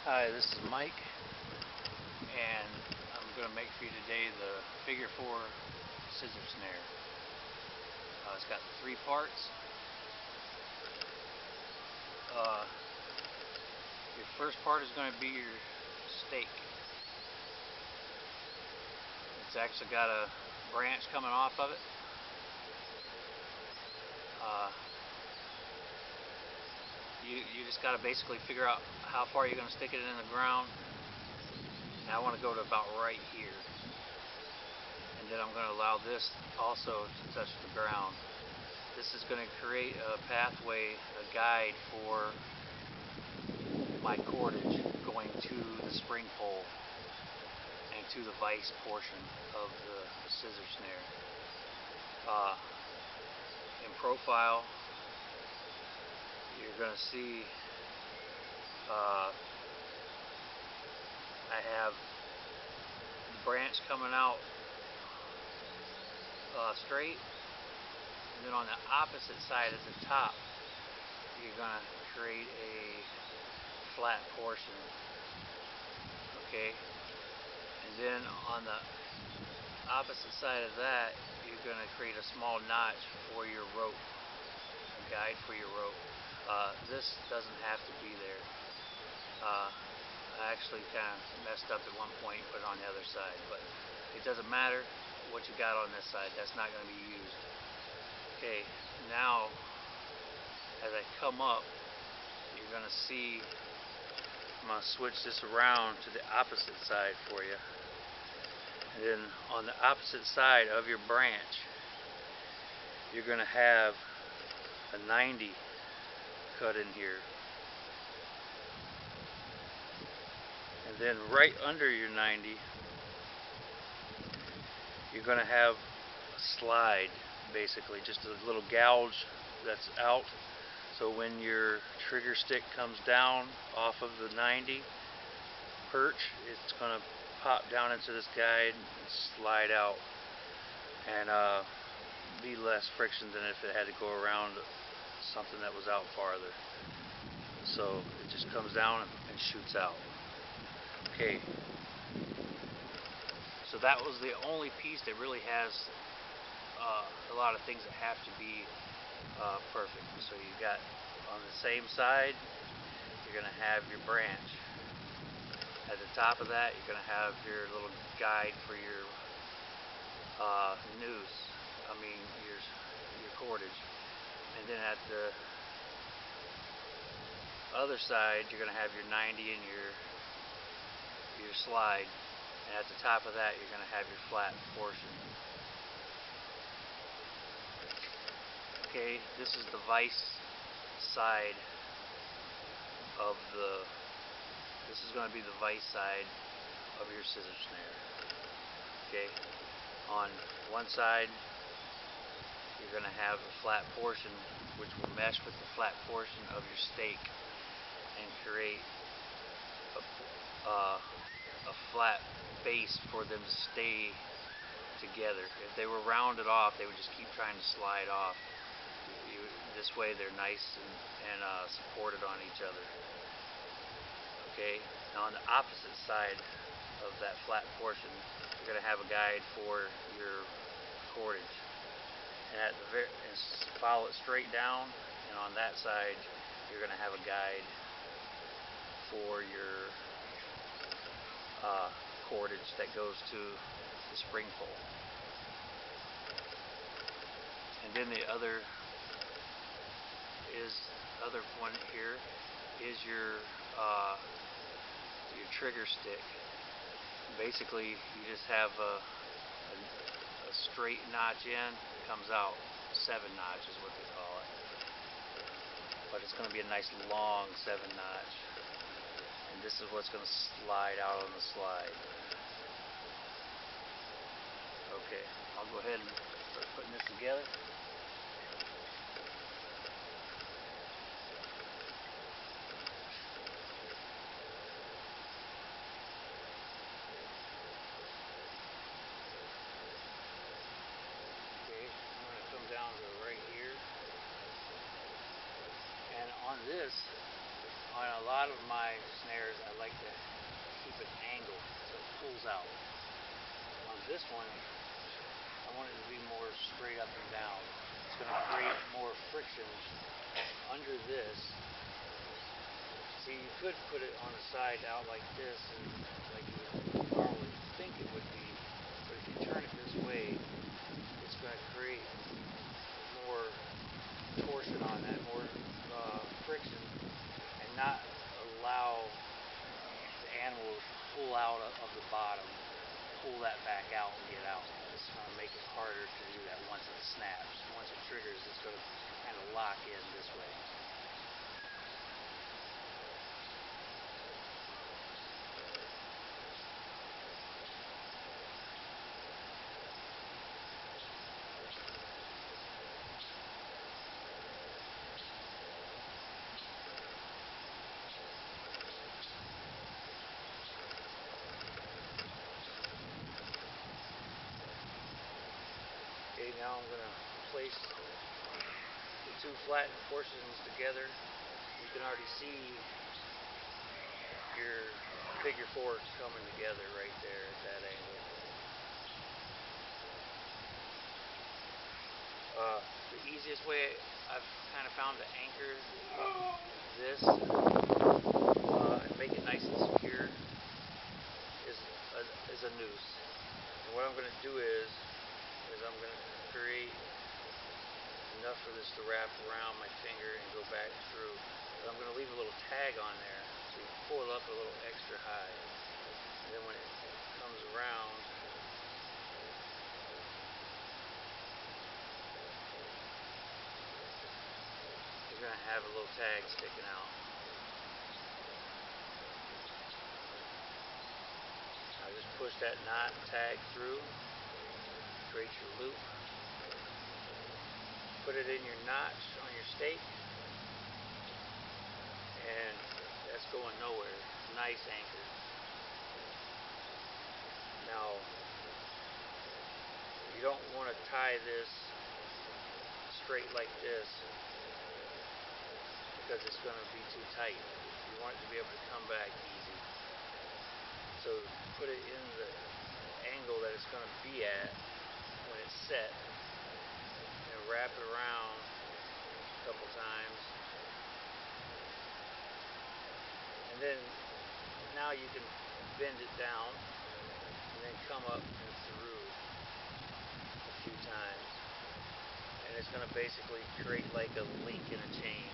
Hi, this is Mike, and I'm going to make for you today the figure 4 scissor snare. It's got 3 parts. Your first part is going to be your stake. It's actually got a branch coming off of it. You just got to basically figure out how far you're going to stick it in the ground. And I want to go to about right here. And then I'm going to allow this also to touch the ground. This is going to create a pathway, a guide for my cordage going to the spring pole and to the vise portion of the scissor snare. In profile, you're going to see I have the branch coming out straight, and then on the opposite side at the top you're going to create a flat portion, okay, and then on the opposite side of that you're going to create a small notch for your rope, a guide for your rope. This doesn't have to be there. I actually kind of messed up at one point and put it on the other side, but it doesn't matter what you got on this side. That's not going to be used. Okay, now as I come up, you're going to see I'm going to switch this around to the opposite side for you. And then on the opposite side of your branch, you're going to have a 90 cut in here. And then right under your 90, you're going to have a slide, basically, just a little gouge that's out. So when your trigger stick comes down off of the 90 perch, it's going to pop down into this guide and slide out, and be less friction than if it had to go around something that was out farther. So it just comes down and shoots out. Okay, so that was the only piece that really has a lot of things that have to be perfect. So you got on the same side, you're going to have your branch. At the top of that, you're going to have your little guide for your noose. Your cordage. And then at the other side, you're going to have your 90 and your slide. And at the top of that, you're going to have your flat portion. Okay, this is the vise side of this is going to be the vise side of your scissor snare. Okay, on one side you're going to have a flat portion which will mesh with the flat portion of your stake and create a flat base for them to stay together. If they were rounded off, they would just keep trying to slide off. This way they're nice and supported on each other. Okay, now on the opposite side of that flat portion, you're going to have a guide for your cordage, and follow it straight down, and on that side you're going to have a guide for your cordage that goes to the spring pole. And then the other one here is your trigger stick. Basically, you just have a straight notch in, it comes out 7 notch is what they call it. But it's going to be a nice long 7 notch. And this is what's going to slide out on the slide. Okay, I'll go ahead and start putting this together. Down to right here, and on a lot of my snares I like to out. On this one, I want it to be more straight up and down. It's going to create more friction under this. See, you could put it on the side out like this, and like you would normally think it would be, but if you turn it this way, it's going to create more torsion on that, more friction, and not allow the animal to pull out of the bottom, pull that back out and get out. It's going to make it harder to do that once it snaps. Once it triggers, it's going to kind of lock in this way. Okay, now I'm going to place the two flattened portions together. You can already see your figure four coming together right there at that angle. The easiest way I've kind of found to anchor this and make it nice and secure is a noose. And what I'm going to do is I'm going to create enough for this to wrap around my finger and go back through. But I'm going to leave a little tag on there so you can pull it up a little extra high. And then when it comes around, you're going to have a little tag sticking out. Now just push that knot and tag through. Create your loop, put it in your notch on your stake, and that's going nowhere. Nice anchor. Now, you don't want to tie this straight like this because it's going to be too tight. You want it to be able to come back easy. So put it in the angle that it's going to be at when it's set, and wrap it around a couple times, and then now you can bend it down and then come up and through a few times, and it's going to basically create like a link in a chain.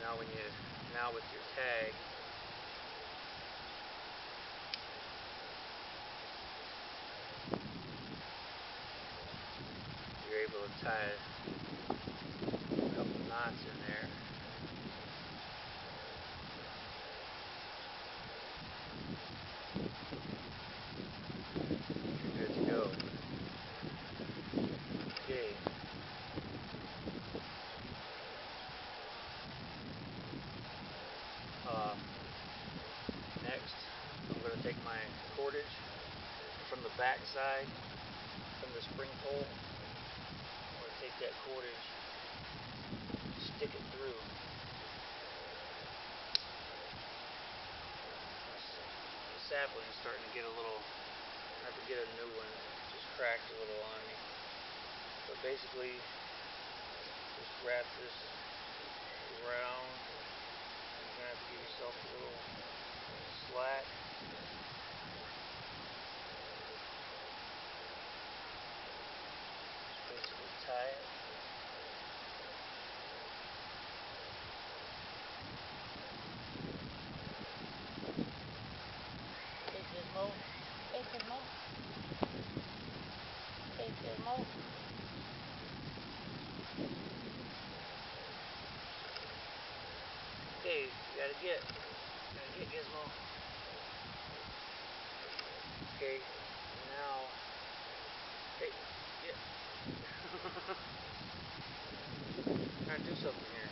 Now with your tag, you're able to tie a couple knots in there. You're good to go. Okay. Next, I'm going to take my cordage from the back side, from the spring pole. I'm going to take that cordage, stick it through. The sapling is starting to get a little, I have to get a new one, just cracked a little on me. But basically, just wrap this around. You're going to have to give yourself a little slack. Basically tie it. Hey Gizmo. Hey Gizmo. Hey Gizmo. Okay, you gotta get Gizmo. Okay, now, hey, get. I'm trying to do something here.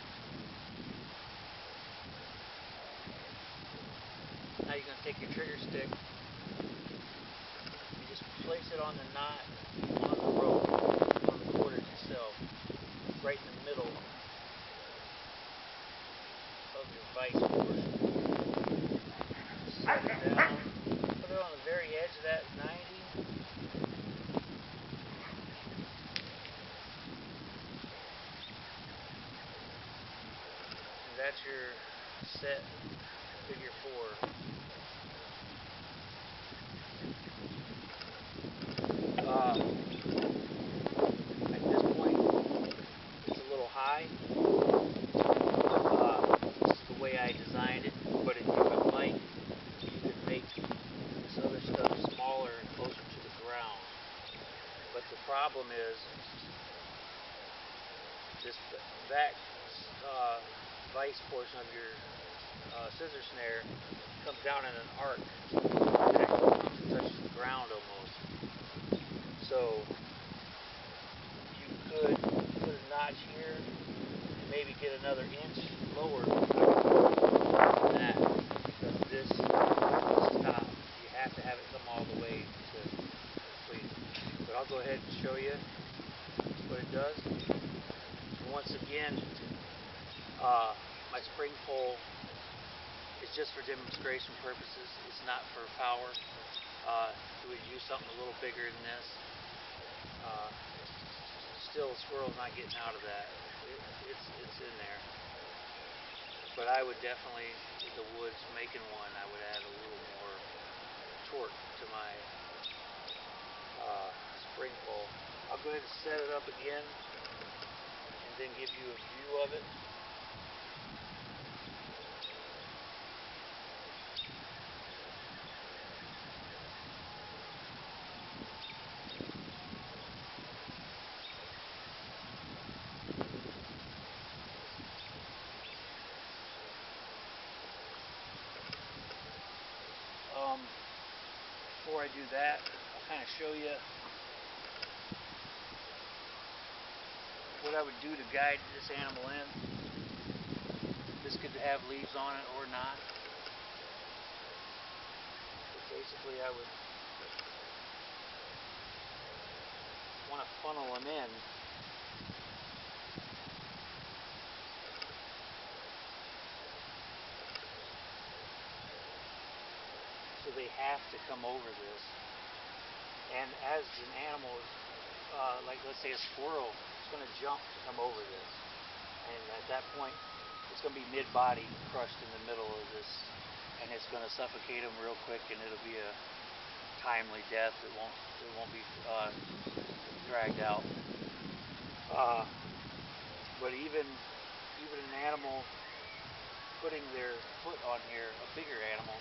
Now you're going to take your trigger stick and just place it on the knot on the rope, on the cordage itself, right in the middle of your vise portion. Set it down. edge of that is 90. And that's your set figure 4. At this point, it's a little high. This is the way I designed it, but if you would like, you could make this other stuff smaller and closer to the ground. But the problem is, this back vice portion of your scissor snare comes down in an arc that touches the ground almost. So you could put a notch here, maybe get another inch lower than that, because this top, you have to have it come all the way to complete. But I'll go ahead and show you what it does. And once again, my spring pole is just for demonstration purposes. It's not for power. You would use something a little bigger than this. Still, the squirrel's not getting out of that. It's in there. But I would definitely, with the woods making one, I would add a little more torque to my spring pole. I'll go ahead and set it up again and then give you a view of it. Before I do that, I'll kind of show you what I would do to guide this animal in. This could have leaves on it or not. But basically I would want to funnel them in. So they have to come over this. And as an animal, like let's say a squirrel, it's going to jump to come over this. And at that point, it's going to be mid-body crushed in the middle of this. And it's going to suffocate them real quick, and it'll be a timely death. It won't be dragged out. But even an animal putting their foot on here, a bigger animal,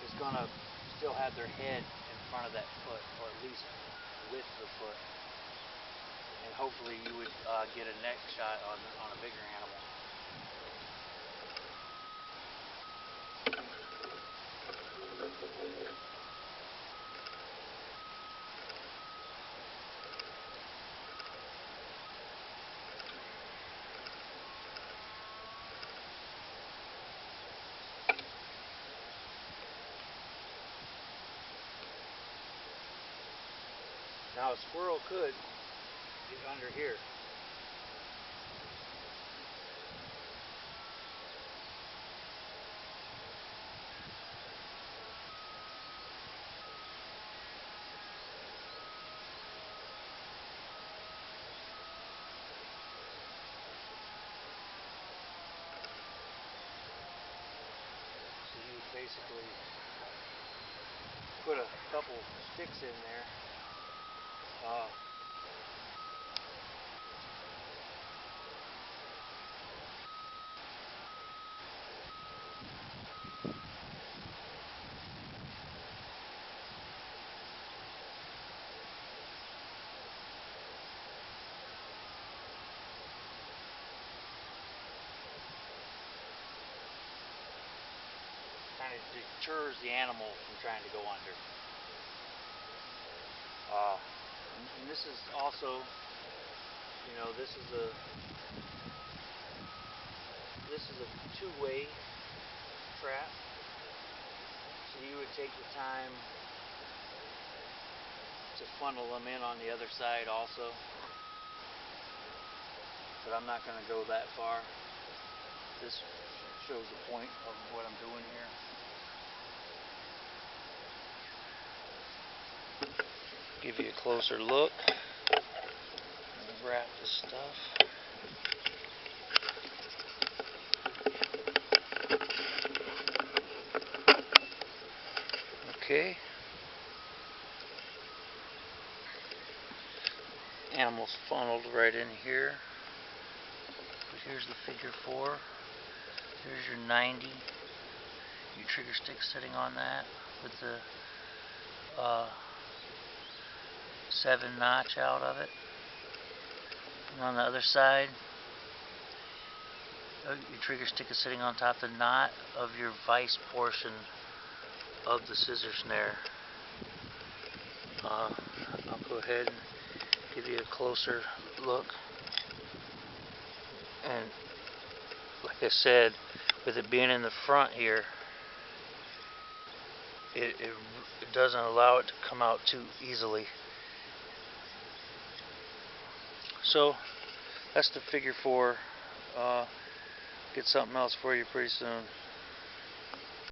is going to still have their head in front of that foot, or at least with the foot. And hopefully you would get a neck shot on a bigger animal. Now a squirrel could get under here. So you would basically put a couple sticks in there. Kind of deters the animal from trying to go under. And this is also, you know, this is a two-way trap. So you would take the time to funnel them in on the other side also. But I'm not going to go that far. This shows the point of what I'm doing here. Give you a closer look. Wrap this stuff. Okay. Animals funneled right in here. But here's the figure 4. Here's your 90. Your trigger stick sitting on that with the 7 notch out of it. And on the other side, your trigger stick is sitting on top of the knot of your vise portion of the scissor snare. I'll go ahead and give you a closer look. And like I said, with it being in the front here, it doesn't allow it to come out too easily. So that's the figure 4. Get something else for you pretty soon.